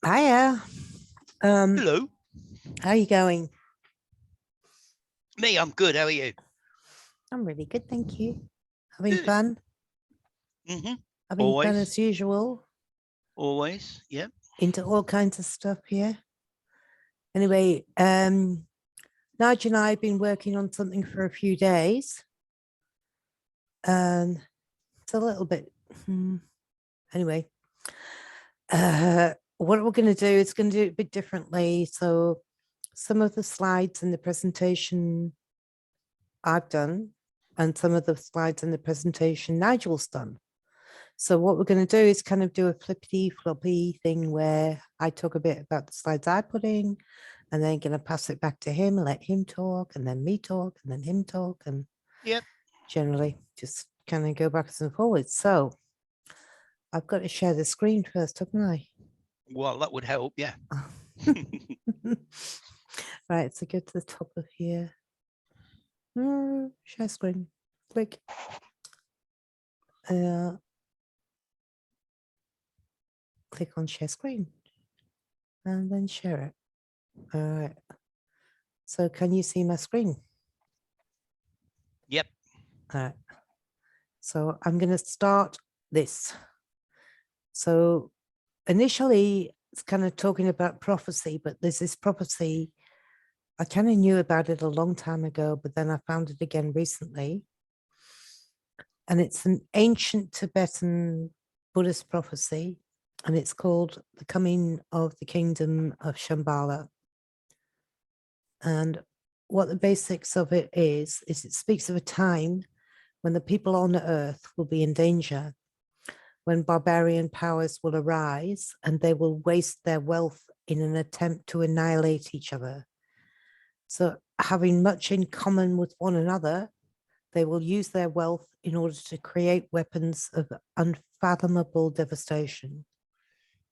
Hiya. Hello. How are you going? Me, I'm good. How are you? I'm really good, thank you. Having Good. fun? Mm-hmm. Having fun Always. as usual. Always. Yeah. Into all kinds of stuff here. Anyway, Nigel and I have been working on something for a few days. And it's a little bit anyway. What we're going to do is going to do it a bit differently. So some of the slides in the presentation I've done, and some of the slides in the presentation Nigel's done. So what we're going to do is kind of do a flippity floppy thing where I talk a bit about the slides I put in, and then going to pass it back to him and let him talk, and then me talk, and then him talk, and Yep. generally just kind of go backwards and forwards. So I've got to share the screen first, haven't I? Well, that would help. Yeah. Right, so go to the top of here. Share screen. Click. Click on share screen and then share it. All right. So can you see my screen? Yep. All right. So I'm going to start this. So initially, it's kind of talking about prophecy, but there's this prophecy. I kind of knew about it a long time ago, but then I found it again recently. And it's an ancient Tibetan Buddhist prophecy, and it's called The Coming of the Kingdom of Shambhala. And what the basics of it is it speaks of a time when the people on earth will be in danger, when barbarian powers will arise and they will waste their wealth in an attempt to annihilate each other. So, having much in common with one another, they will use their wealth in order to create weapons of unfathomable devastation.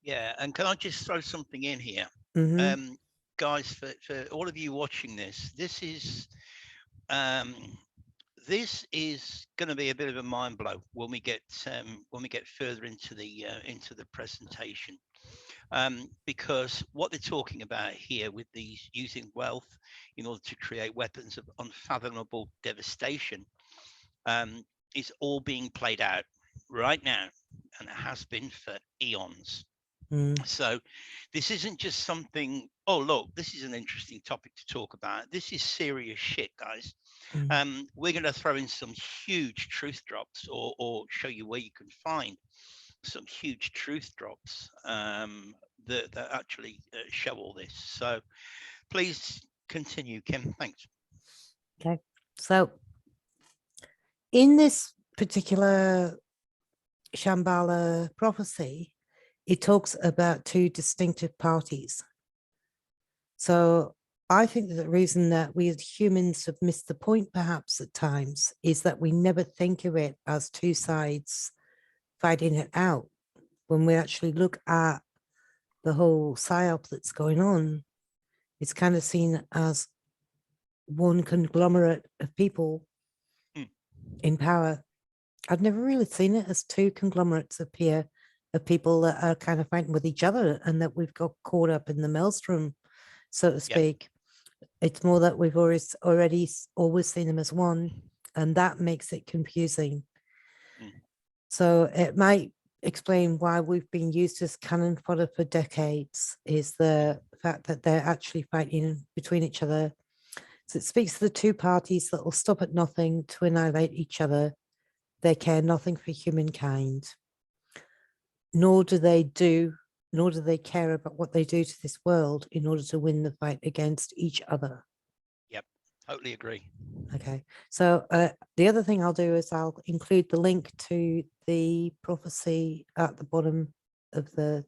Yeah. And can I just throw something in here? Mm-hmm. Guys, for all of you watching this, um, this is going to be a bit of a mind blow when we get further into the presentation, because what they're talking about here with these using wealth in order to create weapons of unfathomable devastation, is all being played out right now, and it has been for eons. Mm. So this isn't just something, oh, look, this is an interesting topic to talk about. This is serious shit, guys. Mm. We're going to throw in some huge truth drops, or show you where you can find some huge truth drops that actually show all this. So please continue, Kim. Thanks. Okay. So, in this particular Shambhala prophecy, it talks about two distinctive parties. So I think that the reason that we as humans have missed the point, perhaps at times, is that we never think of it as two sides fighting it out. When we actually look at the whole psyop that's going on, it's kind of seen as one conglomerate of people Mm. in power. I've never really seen it as two conglomerates appear of people that are kind of fighting with each other and that we've got caught up in the maelstrom, so to Yep. speak. It's more that we've always seen them as one, and that makes it confusing. Mm. So it might explain why we've been used as cannon fodder for decades, is the fact that they're actually fighting between each other. So it speaks to the two parties that will stop at nothing to annihilate each other. They care nothing for humankind, nor do they care about what they do to this world in order to win the fight against each other. Yep. Totally agree. Okay. So the other thing I'll do is I'll include the link to the prophecy at the bottom of the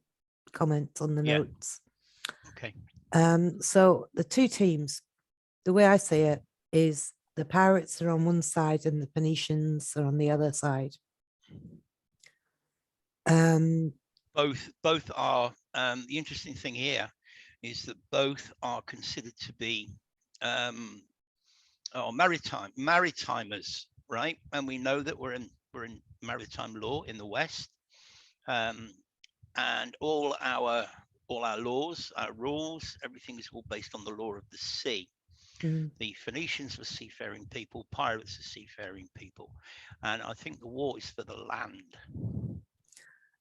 comments on the Yeah. notes. Okay. So the two teams, the way I see it is the pirates are on one side and the Phoenicians are on the other side. Both are. The interesting thing here is that both are considered to be maritimers, right? And we know that we're in maritime law in the West, and all all our laws, our rules, everything is all based on the law of the sea. The Phoenicians were seafaring people, pirates are seafaring people, and I think the war is for the land.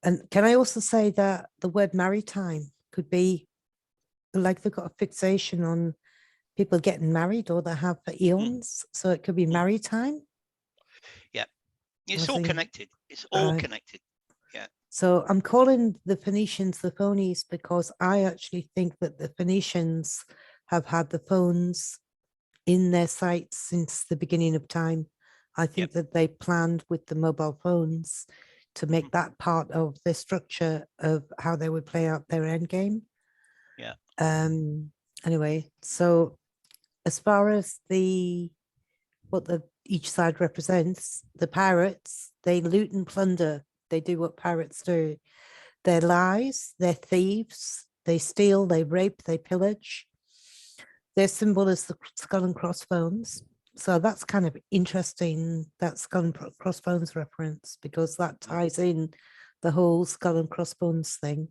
And can I also say that the word maritime could be like they've got a fixation on people getting married, or they have for eons, so it could be maritime. Yeah, it's all connected. It's all connected. Yeah. So I'm calling the Phoenicians the phonies because I actually think that the Phoenicians have had the phones in their sights since the beginning of time. I think that they planned with the mobile phones to make that part of the structure of how they would play out their end game. Yeah. Anyway, so as far as what each side represents, the pirates, they loot and plunder. They do what pirates do. They're lies, they're thieves, they steal, they rape, they pillage. Their symbol is the skull and crossbones. So that's kind of interesting, that skull and crossbones reference, because that ties in the whole skull and crossbones thing.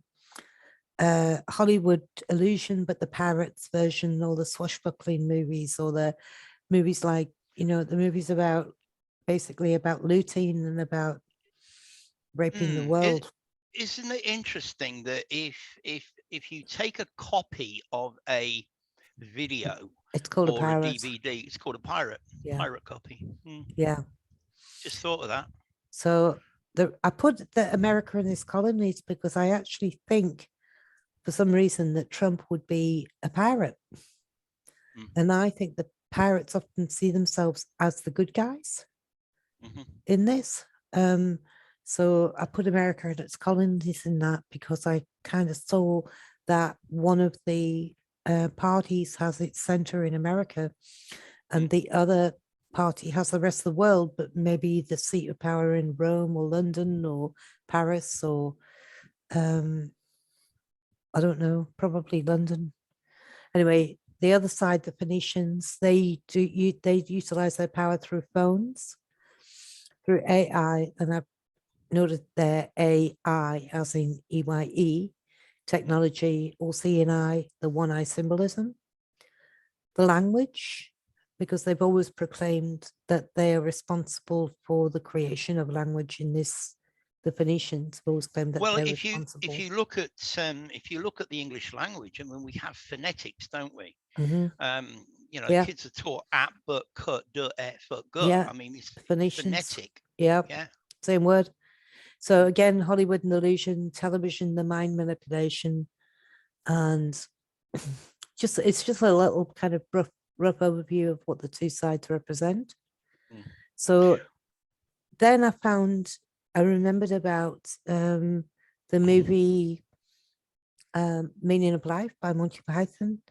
Hollywood illusion, but the pirates version, or the swashbuckling movies, or the movies like, the movies about basically about looting and about raping the world. Isn't it interesting that if you take a copy of a video, it's called or a pirate. DVD, it's called a pirate copy. Yeah. Just thought of that. So I put the America in this colonies because I actually think for some reason that Trump would be a pirate. And I think the pirates often see themselves as the good guys in this. So I put America and its colonies in that because I kind of saw that one of the parties has its center in America, and the other party has the rest of the world, but maybe the seat of power in Rome or London or Paris or I don't know, probably London. Anyway, the other side, the Phoenicians, they utilize their power through phones, through AI, and I've noted their AI as in EYE, technology, or CNI, the one eye symbolism, the language, because they've always proclaimed that they are responsible for the creation of language in this. The Phoenicians have always claimed that they're responsible. If you look at the English language, I mean, we have phonetics, don't we? Kids are taught at, but, cut, du, et, but, gut. Yeah. I mean, it's Phoenicians. phonetic. Yeah. Same word. So again, Hollywood and illusion, television, the mind manipulation, and it's just a little kind of rough overview of what the two sides represent. So then I remembered about the movie Meaning of Life by Monty Python.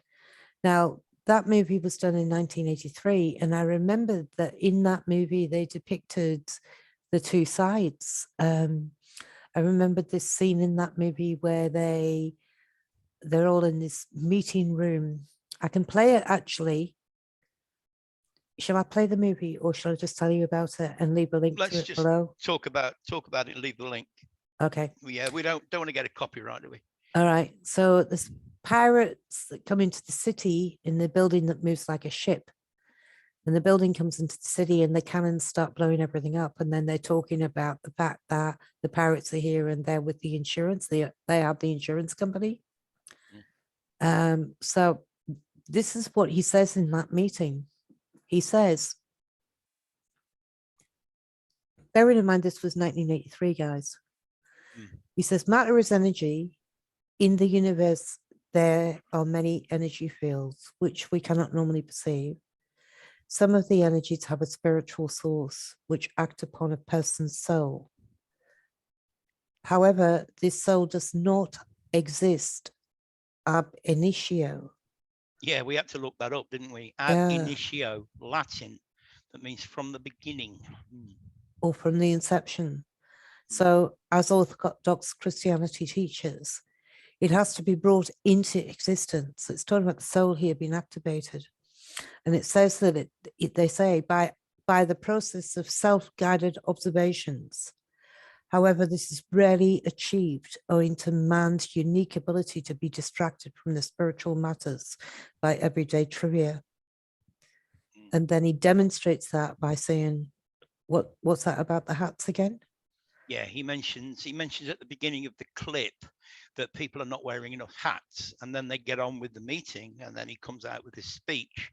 Now, that movie was done in 1983, and I remember that in that movie they depicted the two sides. I remembered this scene in that movie where they're all in this meeting room. I can play it actually. Shall I play the movie, or shall I just tell you about it and leave a link to it below? Talk about it and leave the link. Okay. Yeah, we don't want to get a copyright, do we? All right. So there's pirates that come into the city in the building that moves like a ship. And the building comes into the city and the cannons start blowing everything up. And then they're talking about the fact that the pirates are here and they're with the insurance. They have the insurance company. So this is what he says in that meeting. He says, bearing in mind this was 1983, guys. He says, matter is energy. In the universe, there are many energy fields which we cannot normally perceive. Some of the energies have a spiritual source which act upon a person's soul. However, this soul does not exist ab initio. Yeah, we had to look that up, didn't we? Ab initio, Latin. That means from the beginning. Or from the inception. So as Orthodox Christianity teaches, it has to be brought into existence. It's talking about the soul here being activated. And it says that they say by the process of self-guided observations, However, this is rarely achieved owing to man's unique ability to be distracted from the spiritual matters by everyday trivia. And then he demonstrates that by saying, what's that about the hats again? Yeah, he mentions at the beginning of the clip that people are not wearing enough hats, and then they get on with the meeting, and then he comes out with his speech,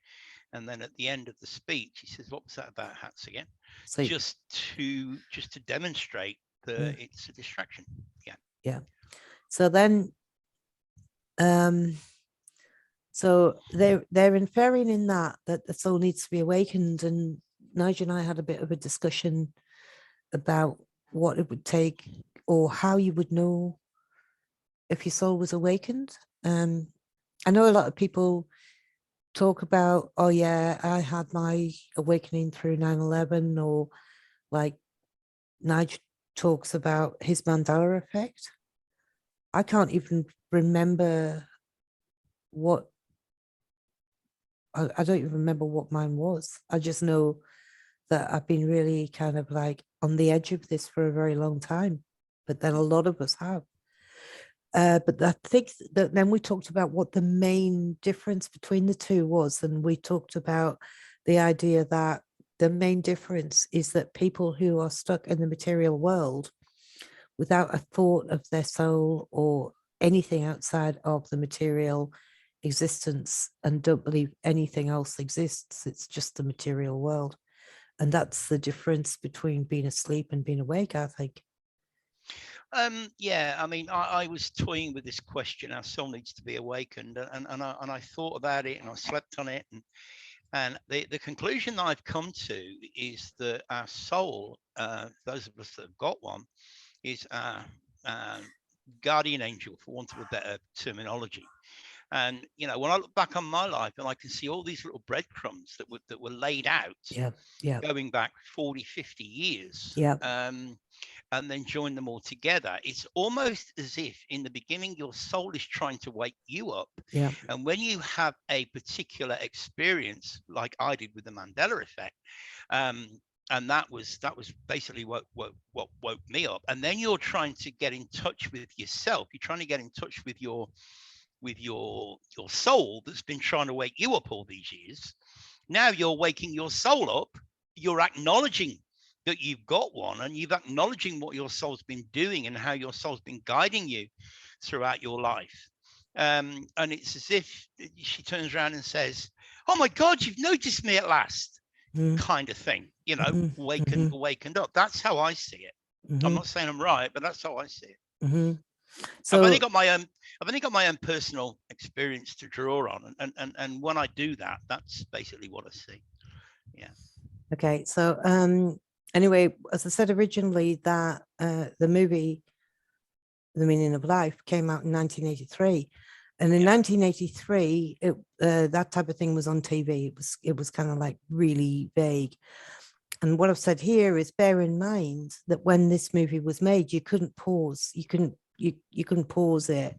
and then at the end of the speech he says, what was that about hats again? So just to demonstrate that it's a distraction. Yeah. So then so they're inferring in that the soul needs to be awakened, and Nigel and I had a bit of a discussion about what it would take or how you would know if your soul was awakened. I know a lot of people talk about, oh yeah, I had my awakening through 9/11, or like Nigel talks about his Mandela effect. I can't even remember what I don't even remember what mine was. I just know that I've been really kind of like on the edge of this for a very long time, but then a lot of us have. But I think that then we talked about what the main difference between the two was, and we talked about the idea that the main difference is that people who are stuck in the material world without a thought of their soul or anything outside of the material existence and don't believe anything else exists, it's just the material world. And that's the difference between being asleep and being awake, I think. Yeah, I mean, I was toying with this question: our soul needs to be awakened, and I thought about it, and I slept on it, and the conclusion that I've come to is that our soul, those of us that have got one, is our guardian angel, for want of a better terminology. And when I look back on my life, and I can see all these little breadcrumbs that were laid out, Yeah, going back 40, 50 years, yeah, and then join them all together. It's almost as if in the beginning your soul is trying to wake you up. yeah, And when you have a particular experience, like I did with the Mandela effect, and that was basically what woke me up. And then you're trying to get in touch with yourself. You're trying to get in touch with your soul that's been trying to wake you up all these years. Now you're waking your soul up. You're acknowledging that you've got one, and you've acknowledging what your soul's been doing and how your soul's been guiding you throughout your life. And it's as if she turns around and says, oh my God, you've noticed me at last, kind of thing, wakened up. That's how I see it. I'm not saying I'm right, but that's how I see it. So I've only got my own personal experience to draw on, and when I do that, that's basically what I see. Yeah. Okay, so anyway, as I said originally, that the movie The Meaning of Life came out in 1983, and in 1983 that type of thing was on TV. It was kind of like really vague. And what I've said here is, bear in mind that when this movie was made, you couldn't pause. You couldn't pause it.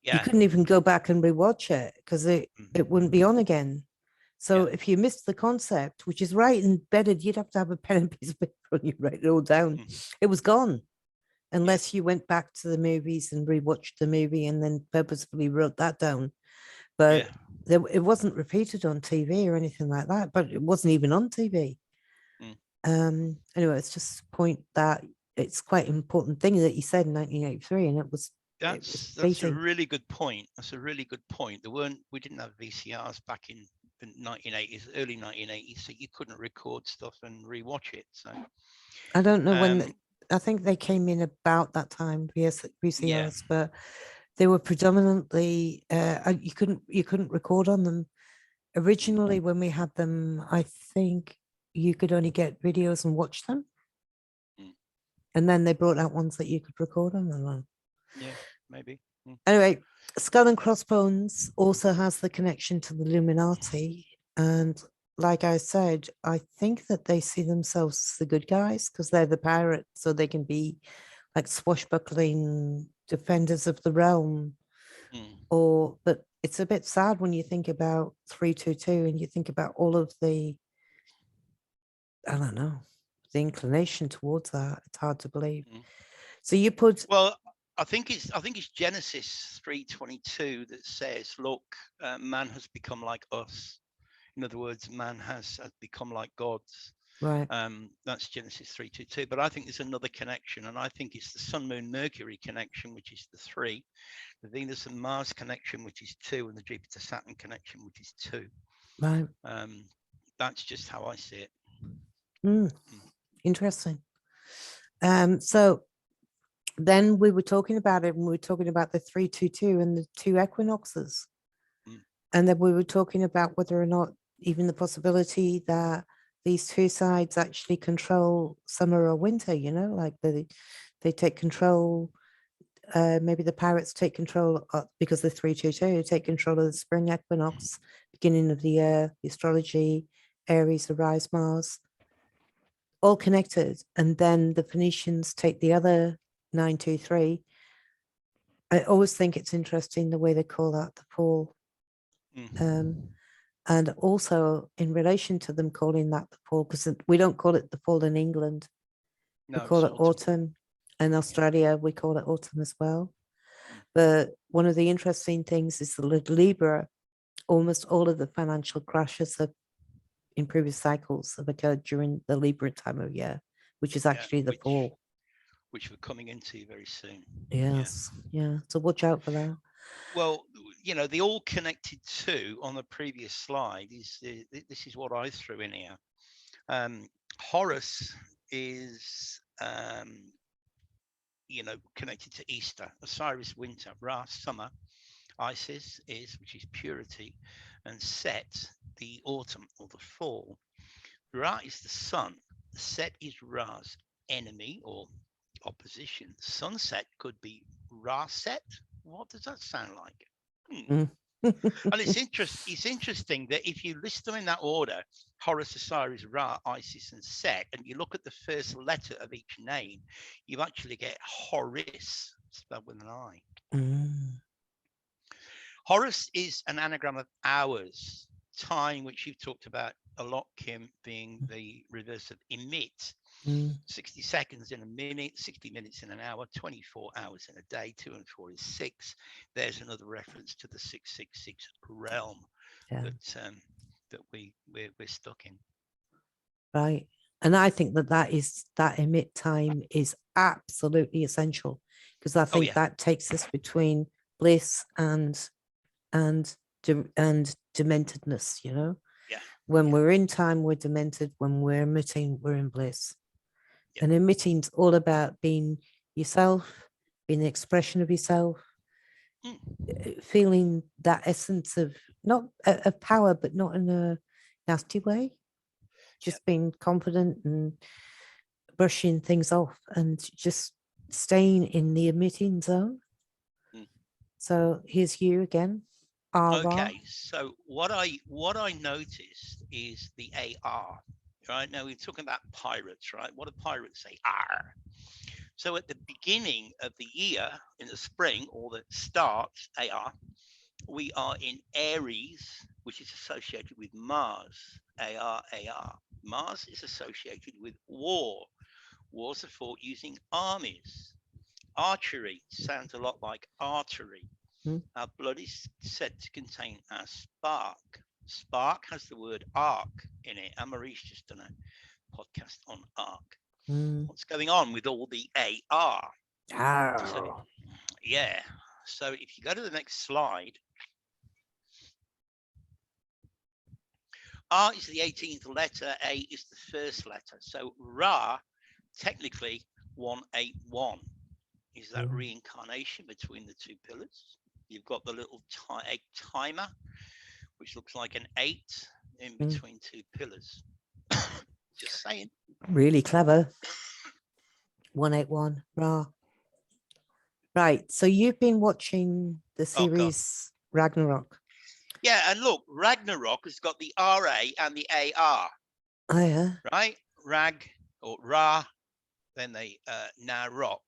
You couldn't even go back and rewatch it because it wouldn't be on again. So if you missed the concept, which is right embedded, you'd have to have a pen and piece of paper and you write it all down. It was gone unless you went back to the movies and rewatched the movie and then purposefully wrote that down. But it wasn't repeated on TV or anything like that, but it wasn't even on TV. Anyway, it's just a point that it's quite an important thing that you said in 1983, and that's a really good point. That's a really good point. We didn't have VCRs back in the 1980s, early 1980s, so you couldn't record stuff and rewatch it. So I don't know when. I think they came in about that time, VCRs, but they were predominantly you couldn't record on them. Originally, when we had them, I think you could only get videos and watch them. And then they brought out ones that you could record on them. Yeah, maybe. Anyway, Skull and Crossbones also has the connection to the Illuminati. And like I said, I think that they see themselves as the good guys because they're the pirates, so they can be like swashbuckling defenders of the realm. But it's a bit sad when you think about 322 and you think about all of the, I don't know, the inclination towards that. It's hard to believe. Mm. So you put Well, I think it's Genesis 3:22 that says, "Look, man has become like us." In other words, man has become like gods. right, That's Genesis 3:22. But I think there's another connection, and I think it's the Sun, Moon, Mercury connection, which is the 3, the Venus and Mars connection, which is 2, and the Jupiter Saturn connection, which is 2. right. That's just how I see it. Mm, interesting. So then we were talking about it, and we were talking about the 322 and the 2 equinoxes. Mm. And then we were talking about whether or not even the possibility that these 2 sides actually control summer or winter, like they take control. Maybe the pirates take control because the 322 take control of the spring equinox, beginning of the year, the astrology, Aries, the rise Mars, all connected. And then the Phoenicians take the other 923. I always think it's interesting the way they call that the pole. And also in relation to them calling that the pole, because we don't call it the pole in England. We No, call it's it autumn. In Australia, we call it autumn as well. But one of the interesting things is the Libra, almost all of the financial crashes in previous cycles have occurred during the Libra time of year, which is actually the fall. Which we're coming into very soon. Yes. Yeah. So watch out for that. Well, the all connected to on the previous slide is this is what I threw in here. Horus is connected to Easter, Osiris winter, Ra summer, Isis which is purity, and Set the autumn or the fall. Ra is the sun. Set is Ra's enemy or opposition. Sunset could be Ra set. What does that sound like? And it's interesting that if you list them in that order, Horus, Osiris, Ra, Isis, and Set, and you look at the first letter of each name, you actually get Horus, spelled with an I. Horus is an anagram of hours, time, which you've talked about a lot, Kim, being the reverse of emit. 60 seconds in a minute, 60 minutes in an hour, 24 hours in a day, 2 and 4 is 6. There's another reference to the 666 realm that we're stuck in. Right. And I think that emit time is absolutely essential, because I think that takes us between bliss and dementedness, when we're in time, we're demented. When we're emitting, we're in bliss. And emitting's all about being yourself, being the expression of yourself, feeling that essence of not of power, but not in a nasty way, just being confident and brushing things off and just staying in the emitting zone. So here's you again. Okay, so what I noticed is the AR. Right now we're talking about pirates, right? What do pirates say? R. So at the beginning of the year, in the spring, or the start, AR, we are in Aries, which is associated with Mars. AR. Mars is associated with war. Wars are fought using armies. Archery sounds a lot like artery. Our blood is said to contain our spark. Spark has the word arc in it. Anne-Marie's just done a podcast on arc. What's going on with all the AR? So, so if you go to the next slide, R is the 18th letter, A is the first letter. So Ra, technically 181, is that reincarnation between the 2 pillars. You've got the little timer, which looks like an 8 in between 2 pillars. Just saying. Really clever. 181 Ra. Right. So you've been watching the series Ragnarok. Yeah, and look, Ragnarok has got the RA and the AR. Oh yeah. Right? Rag or Ra, then they Narok.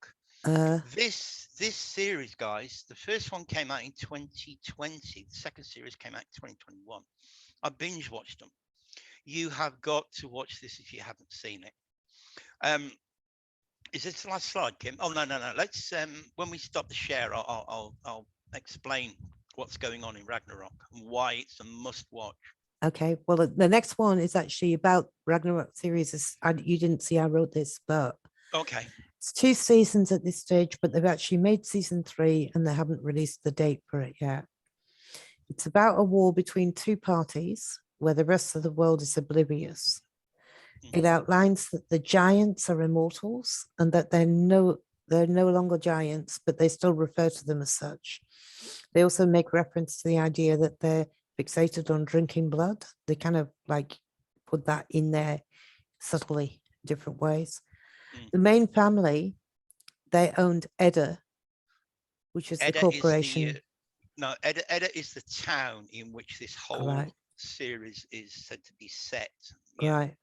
This series, guys, the first one came out in 2020. The second series came out in 2021. I binge watched them. You have got to watch this if you haven't seen it. Is this the last slide, Kim? Oh, no, no, no. Let's when we stop the share, I'll explain what's going on in Ragnarok and why it's a must watch. Okay, well, the next one is actually about Ragnarok series. You didn't see I wrote this, but Okay. it's 2 seasons at this stage, but they've actually made season 3 and they haven't released the date for it yet. It's about a war between 2 parties where the rest of the world is oblivious. It outlines that the giants are immortals and that they're no longer giants, but they still refer to them as such. They also make reference to the idea that they're fixated on drinking blood. They kind of like put that in there subtly, different ways. The main family, they owned Edda, which is the Edda is corporation. Edda is the town in which this whole series is said to be set. Right.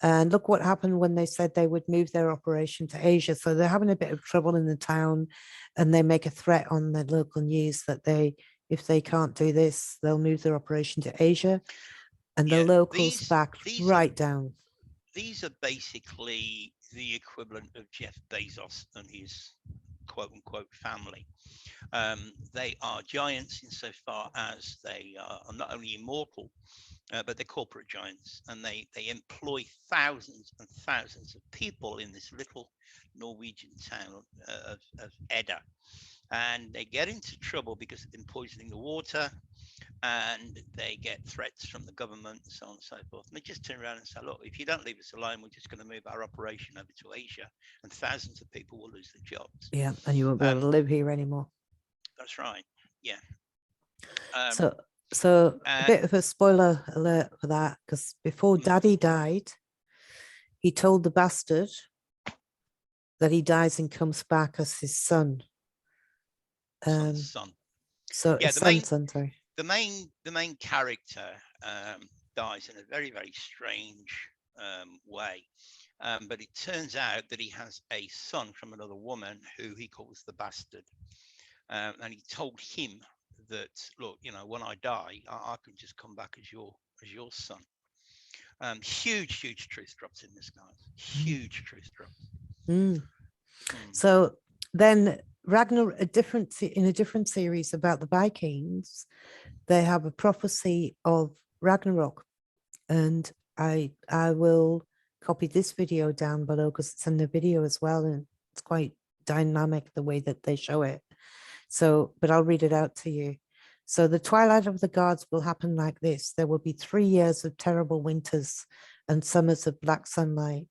And look what happened when they said they would move their operation to Asia. So they're having a bit of trouble in the town, and they make a threat on the local news that if they can't do this, they'll move their operation to Asia. And the locals backed right down. These are basically the equivalent of Jeff Bezos and his quote unquote family. They are giants insofar as they are not only immortal, but they're corporate giants, and they employ thousands and thousands of people in this little Norwegian town of Edda. And they get into trouble because they've been poisoning the water, and they get threats from the government and so on and so forth. And they just turn around and say, look, if you don't leave us alone, we're just going to move our operation over to Asia, and thousands of people will lose their jobs. Yeah, and you won't be able to live here anymore. That's right. Yeah. So a bit of a spoiler alert for that, because before Daddy died, he told the bastard that he dies and comes back as his son. Son. So yeah, the main character dies in a very, very strange way. But it turns out that he has a son from another woman who he calls the bastard. And he told him that, look, when I die, I can just come back as your son. Huge truth drops in this, guys. Huge truth drops. So then Ragnarok, in a different series about the Vikings, they have a prophecy of Ragnarok, and I will copy this video down below because it's in the video as well, and it's quite dynamic the way that they show it. So, but I'll read it out to you. So the twilight of the gods will happen like this. There will be 3 years of terrible winters and summers of black sunlight.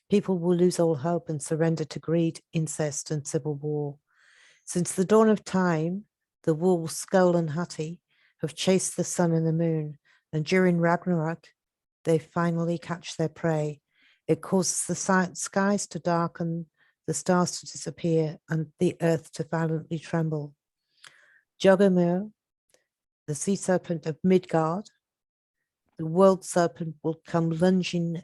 People will lose all hope and surrender to greed, incest, and civil war. Since the dawn of time, the wolves Skull and Hati have chased the sun and the moon, and during Ragnarok, they finally catch their prey. It causes the skies to darken, the stars to disappear, and the earth to violently tremble. Joggermur, the sea serpent of Midgard, the world serpent, will come lunging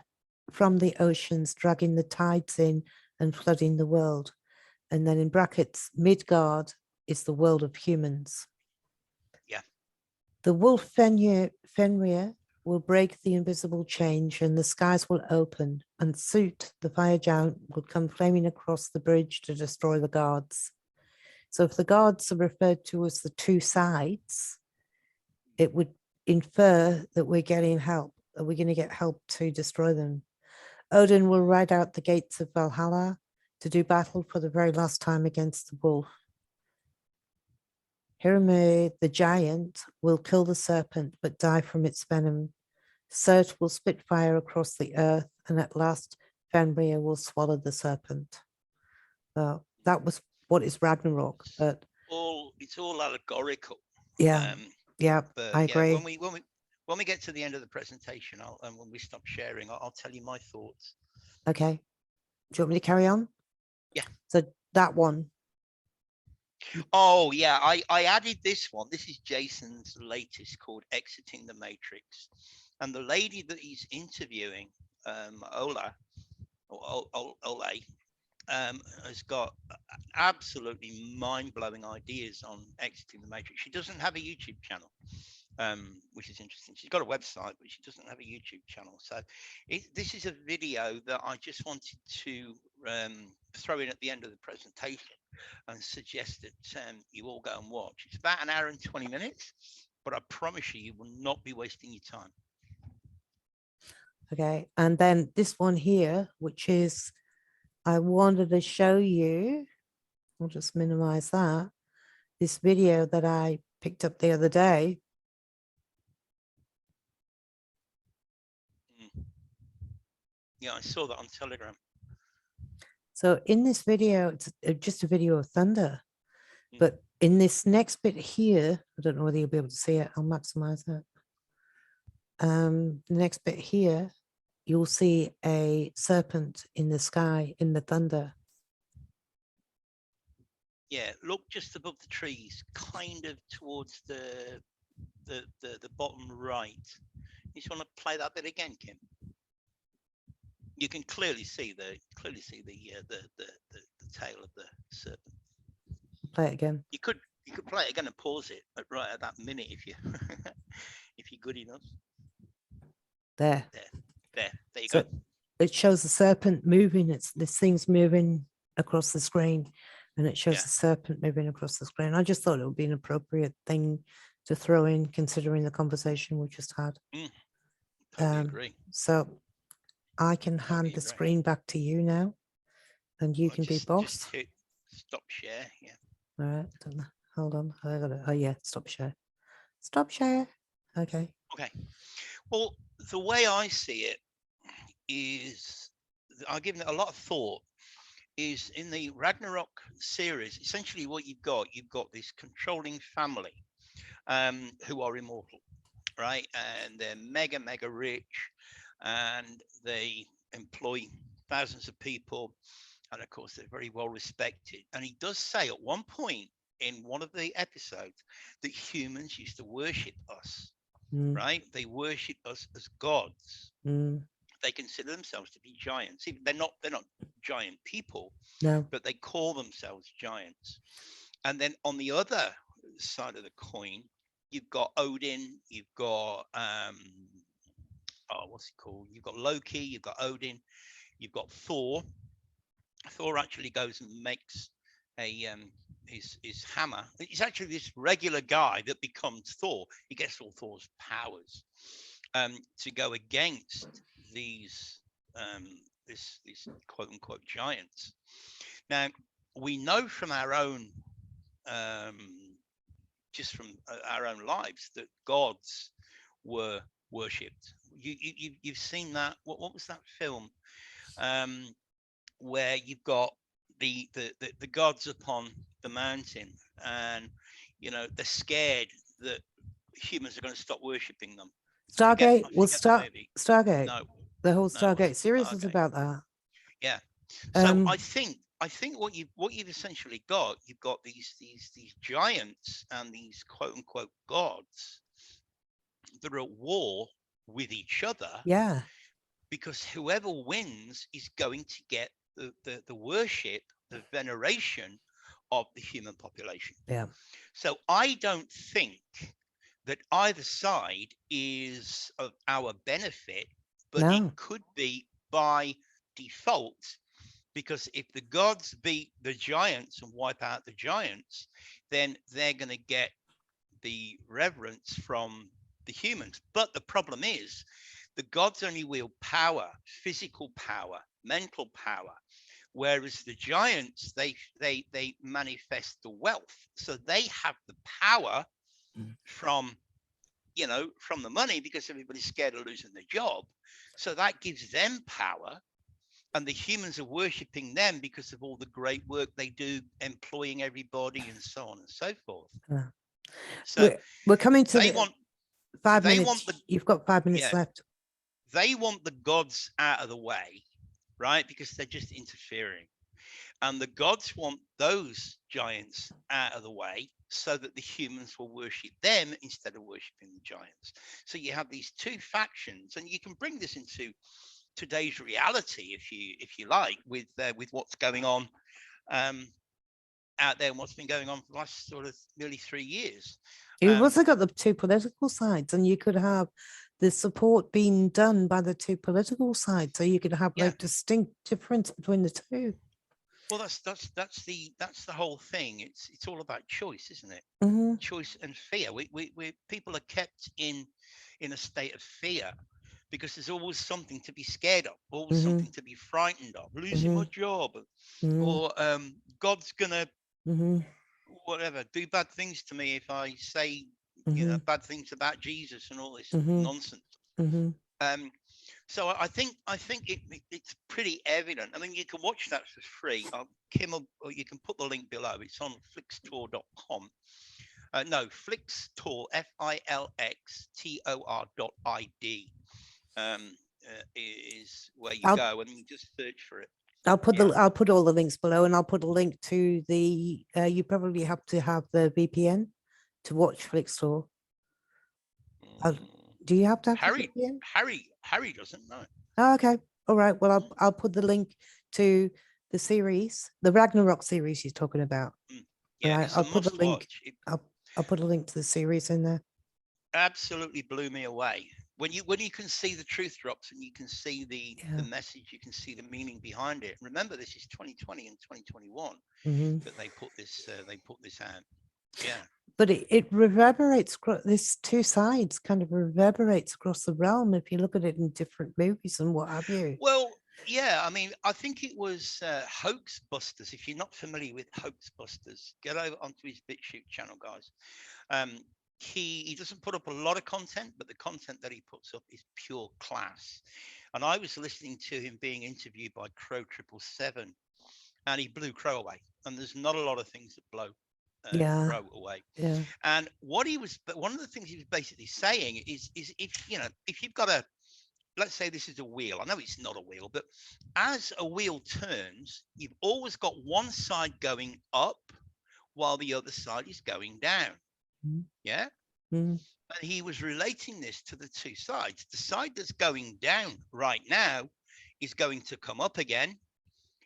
from the oceans, dragging the tides in and flooding the world. And then in brackets, Midgard is the world of humans. Yeah. The wolf Fenrir will break the invisible change, and the skies will open, and Soot, the fire giant, will come flaming across the bridge to destroy the gods. So if the gods are referred to as the 2 sides, it would infer that we're getting help, that we're going to get help to destroy them. Odin will ride out the gates of Valhalla to do battle for the very last time against the wolf. Hyrmir, the giant, will kill the serpent but die from its venom. Surt will spit fire across the earth, and at last Fenrir will swallow the serpent. That was what is Ragnarok, but it's all allegorical. Yeah, but I agree. When we get to the end of the presentation, and when we stop sharing, I'll tell you my thoughts. Okay. Do you want me to carry on? Yeah. So that one. Oh yeah, I added this one. This is Jason's latest, called Exiting the Matrix, and the lady that he's interviewing, Ola, or Ole, has got absolutely mind-blowing ideas on exiting the matrix. She doesn't have a YouTube channel. which is interesting. She's got a website, but she doesn't have a YouTube channel. So this is a video that I just wanted to throw in at the end of the presentation and suggest that you all go and watch. It's about an hour and 20 minutes, but I promise you, you will not be wasting your time. Okay, and then this one here, which is, I wanted to show you, I'll just minimize that, this video that I picked up the other day. Yeah, I saw that on Telegram. So in this video, it's just a video of thunder. But in this next bit here, I don't know whether you'll be able to see it. I'll maximize it. The next bit here, you'll see a serpent in the sky in the thunder. Yeah, look just above the trees, kind of towards the bottom right. You just want to play that bit again, Kim. You can clearly see the tail of the serpent. Play it again. You could play it again and pause it right at that minute if you if you're good enough. There you so go. it shows the serpent moving. This thing's moving across the screen, and it shows the serpent moving across the screen. I just thought it would be an appropriate thing to throw in, considering the conversation we just had. Totally agree. So I can hand the screen back to you now, and you can be boss. Just hit stop share. Yeah. All right. Hold on. I got it. Oh yeah. Stop share. Stop share. Okay. Okay. Well, the way I see it is, I've given it a lot of thought, is in the Ragnarok series, essentially what you've got this controlling family who are immortal, right? And they're mega rich, and they employ thousands of people, and of course they're very well respected. And he does say at one point in one of the episodes that humans used to worship us, right? They worship us as gods. They consider themselves to be giants. They're not giant people, no, but they call themselves giants. And then on the other side of the coin, you've got Odin, you've got what's it called? You've got Loki, you've got Odin, you've got Thor. Thor actually goes and makes a his hammer. It's actually this regular guy that becomes Thor. He gets all Thor's powers to go against these quote unquote giants. Now we know from our own just from our own lives that gods were worshipped. You've seen that. What was that film where you've got the gods upon the mountain, and they're scared that humans are going to stop worshipping them. Stargate was Stargate. No, the whole Stargate series was about that. Yeah. So I think what you've essentially got, you've got these giants and these quote unquote gods that are at war with each other. Yeah. Because whoever wins is going to get the worship, the veneration of the human population. Yeah. So I don't think that either side is of our benefit, but it could be by default, because if the gods beat the giants and wipe out the giants, then they're going to get the reverence from the humans. But the problem is, the gods only wield power, physical power, mental power, whereas the giants, they manifest the wealth. So they have the power from the money, because everybody's scared of losing their job. So that gives them power, and the humans are worshipping them because of all the great work they do, employing everybody and so on and so forth. So we're coming to 5 minutes. You've got 5 minutes left. They want the gods out of the way, right? Because they're just interfering. And the gods want those giants out of the way so that the humans will worship them instead of worshiping the giants. So you have these two factions, and you can bring this into today's reality if you like, with what's going on out there and what's been going on for the last sort of nearly 3 years. You've also got the two political sides, and you could have the support being done by the two political sides, so you could have Yeah. a distinct difference between the two. Well, that's the whole thing. It's all about choice, isn't it? Mhm, Choice and fear. We people are kept in a state of fear because there's always something to be scared of, always mhm, something to be frightened of, losing my mhm, job, mhm, or God's gonna mhm, whatever do bad things to me if I say mhm, bad things about Jesus and all this mhm, nonsense. mhm. So I think it's pretty evident. I mean, you can watch that for free. Kim, or you can put the link below. It's on flixtor.com. No, Flixtor, FILXTOR.ID, is where you I'll go, and you just search for it. the Yeah. I'll put all the links below, and I'll put a link to the. You probably have to have the VPN to watch Flixtor. Do you have to have the Harry, VPN? Harry doesn't know. Oh, okay. All right. Well, I'll put the link to the series, the Ragnarok series you're talking about. All Yeah, right. it's a I'll put the link. must-watch. It I'll put a link to the series in there. absolutely blew me away when you can see the truth drops and you can see the Yeah. message, you can see the meaning behind it. Remember, this is 2020 and 2021 Mhm. that they put this out. Yeah. But it reverberates. This two sides kind of reverberates across the realm if you look at it in different movies and what have you. Well, yeah, I mean, I think it was Hoax Busters. If you're not familiar with Hoax Busters, get over onto his BitChute channel, guys. He doesn't put up a lot of content, but the content that he puts up is pure class. And I was listening to him being interviewed by Crow 777, and he blew Crow away. And there's not a lot of things that blow Yeah. Crow away. Yeah. And but one of the things he was basically saying is if you've got a, let's say this is a wheel. I know it's not a wheel, but as a wheel turns, you've always got one side going up while the other side is going down. Mhm. Yeah. Mhm. And he was relating this to the two sides. The side that's going down right now is going to come up again,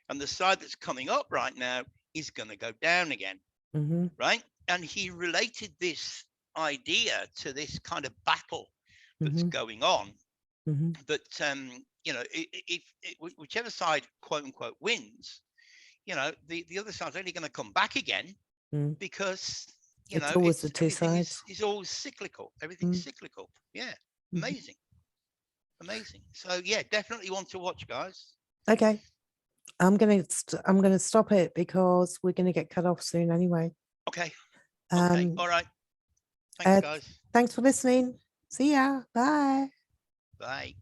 and the side that's coming up right now is going to go down again. Mhm. Right. And he related this idea to this kind of battle that's Mhm. going on. Mhm. But if whichever side, quote unquote, wins, the other side's only going to come back again Mhm. because It's always the it's two everything sides. is always cyclical. Everything's cyclical. Yeah, amazing, amazing. So yeah, definitely want to watch, guys. Okay. I'm gonna stop it because we're gonna get cut off soon anyway. Okay, okay, all right. Thanks, guys. Thanks for listening. See ya. Bye. Bye.